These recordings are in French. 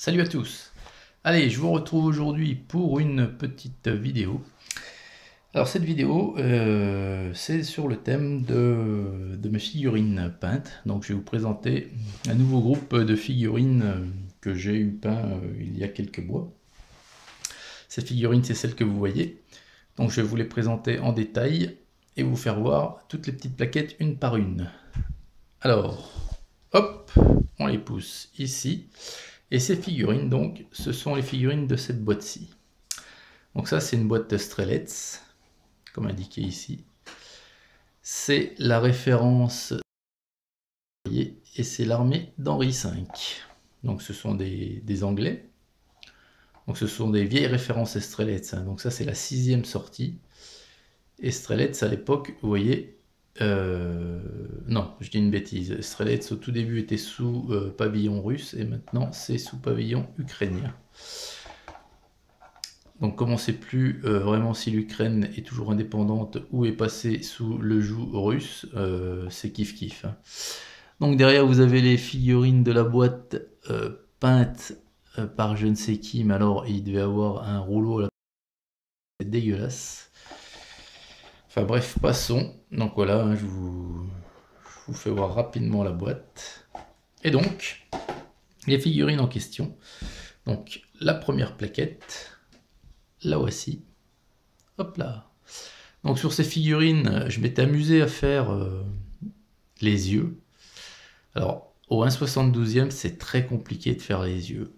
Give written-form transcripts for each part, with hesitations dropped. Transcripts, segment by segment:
Salut à tous. Allez, je vous retrouve aujourd'hui pour une petite vidéo. Alors cette vidéo, c'est sur le thème de mes figurines peintes. Donc je vais vous présenter un nouveau groupe de figurines que j'ai eu peint il y a quelques mois. Ces figurines, c'est celles que vous voyez. Donc je vais vous les présenter en détail et vous faire voir toutes les petites plaquettes une par une. Alors, hop, on les pousse ici. Et ces figurines, donc, ce sont les figurines de cette boîte-ci. Donc ça, c'est une boîte Strelets, comme indiqué ici. C'est la référence, et c'est l'armée d'Henri V. Donc ce sont des Anglais. Donc ce sont des vieilles références Strelets. Donc ça, c'est la 6e sortie. Et Strelets, à l'époque, vous voyez... non, je dis une bêtise. Strelets, au tout début, était sous pavillon russe. Et maintenant, c'est sous pavillon ukrainien. Donc comme on ne sait plus vraiment si l'Ukraine est toujours indépendante ou est passée sous le joug russe, c'est kiff-kiff. Hein. Donc derrière vous avez les figurines de la boîte peintes par je ne sais qui, mais alors il devait avoir un rouleau là, c'est dégueulasse. Enfin bref, passons. Donc voilà, hein, je vous fais voir rapidement la boîte. Et donc, les figurines en question. Donc la première plaquette. La voici. Hop là. Donc sur ces figurines, je m'étais amusé à faire les yeux. Alors au 1/72e, c'est très compliqué de faire les yeux.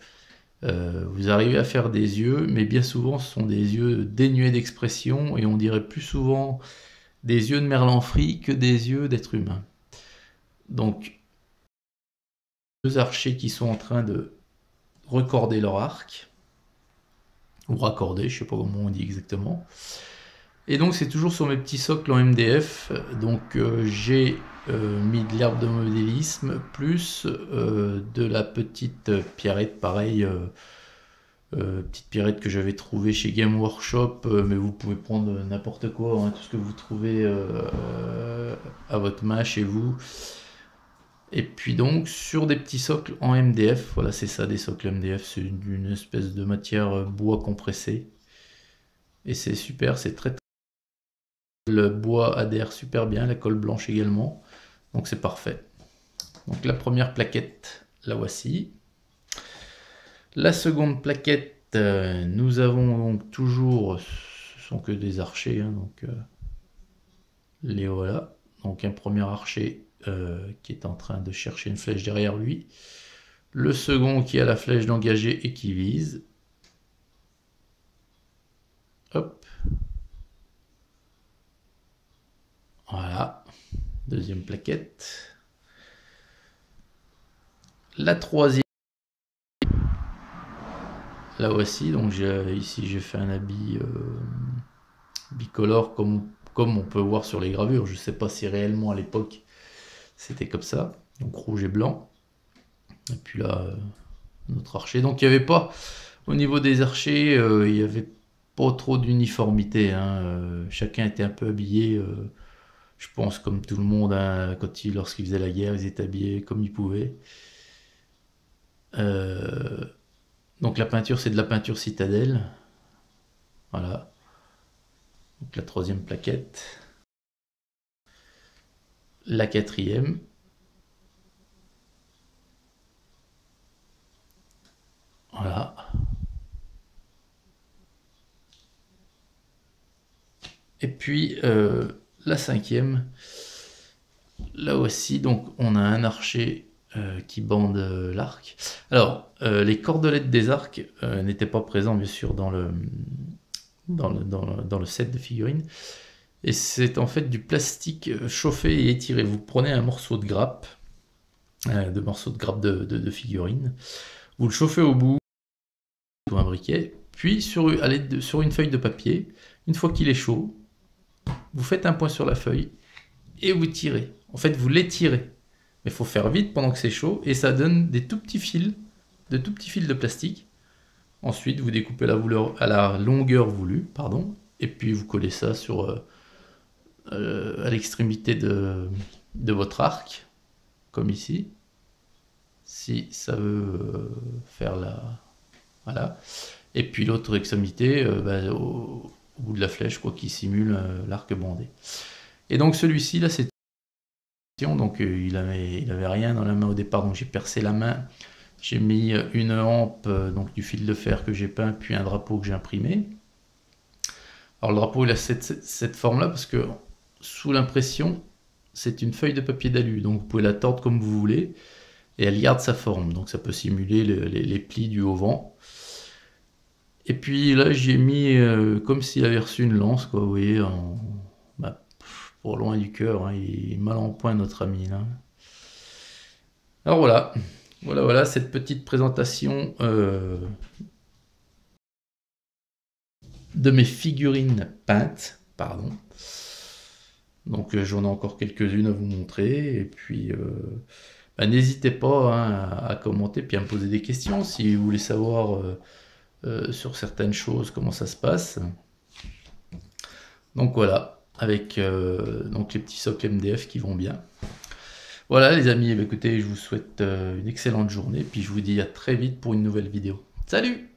Vous arrivez à faire des yeux, mais bien souvent ce sont des yeux dénués d'expression et on dirait plus souvent des yeux de merlan-frit que des yeux d'être humain. Donc deux archers qui sont en train de recorder leur arc. Ou raccorder, je ne sais pas comment on dit exactement. Et donc c'est toujours sur mes petits socles en MDF. Donc j'ai mis de l'herbe de modélisme plus de la petite pierrette, pareil, petite pierrette que j'avais trouvée chez Game Workshop, mais vous pouvez prendre n'importe quoi, hein, tout ce que vous trouvez à votre main chez vous. Et puis donc sur des petits socles en MDF, voilà c'est ça des socles MDF, c'est une espèce de matière bois compressé. Et c'est super, c'est très le bois adhère super bien, la colle blanche également, donc c'est parfait. Donc la première plaquette, la voici. La seconde plaquette, nous avons donc toujours, ce sont que des archers, hein, donc les voilà. Donc un premier archer qui est en train de chercher une flèche derrière lui. Le second qui a la flèche d'engager et qui vise. Hop. Voilà. Deuxième plaquette. La troisième. Là voici. Donc ici j'ai fait un habit bicolore comme on peut voir sur les gravures. Je ne sais pas si réellement à l'époque c'était comme ça. Donc rouge et blanc. Et puis là, notre archer. Donc il n'y avait pas, au niveau des archers, il n'y avait pas trop d'uniformité. Hein. Chacun était un peu habillé, je pense, comme tout le monde, hein, lorsqu'ils faisaient la guerre, ils étaient habillés comme ils pouvaient. Donc la peinture, c'est de la peinture citadelle. Voilà. Donc la troisième plaquette. La quatrième. Voilà. Et puis la cinquième. Là aussi, donc on a un archer qui bande l'arc. Alors, les cordelettes des arcs n'étaient pas présents bien sûr dans le set de figurines. Et c'est en fait du plastique chauffé et étiré. Vous prenez un morceau de grappe, de figurine, vous le chauffez au bout, ou un briquet, puis sur une feuille de papier, une fois qu'il est chaud, vous faites un point sur la feuille et vous tirez. En fait, vous l'étirez. Mais il faut faire vite pendant que c'est chaud et ça donne des tout petits fils, de plastique. Ensuite, vous découpez à la longueur voulue, pardon, et puis vous collez ça à l'extrémité de votre arc, comme ici. si ça veut faire la... Voilà. Et puis l'autre extrémité au bout de la flèche, quoi, qui simule l'arc bandé. Et donc celui-ci, là, c'est... Donc il avait rien dans la main au départ, donc j'ai percé la main. J'ai mis une hampe, donc du fil de fer que j'ai peint, puis un drapeau que j'ai imprimé. Alors le drapeau, il a cette forme-là, parce que sous l'impression, c'est une feuille de papier d'alu, donc vous pouvez la tordre comme vous voulez, et elle garde sa forme, donc ça peut simuler les plis du haut-vent. Et puis là, j'ai mis comme s'il avait reçu une lance, quoi, vous voyez, pour loin du cœur, hein, il est mal en point notre ami là. Alors voilà cette petite présentation de mes figurines peintes, pardon. Donc j'en ai encore quelques-unes à vous montrer, et puis n'hésitez pas, hein, à commenter, puis à me poser des questions si vous voulez savoir sur certaines choses comment ça se passe. Donc voilà, avec donc les petits socles MDF qui vont bien. Voilà les amis, écoutez, je vous souhaite une excellente journée, puis je vous dis à très vite pour une nouvelle vidéo. Salut!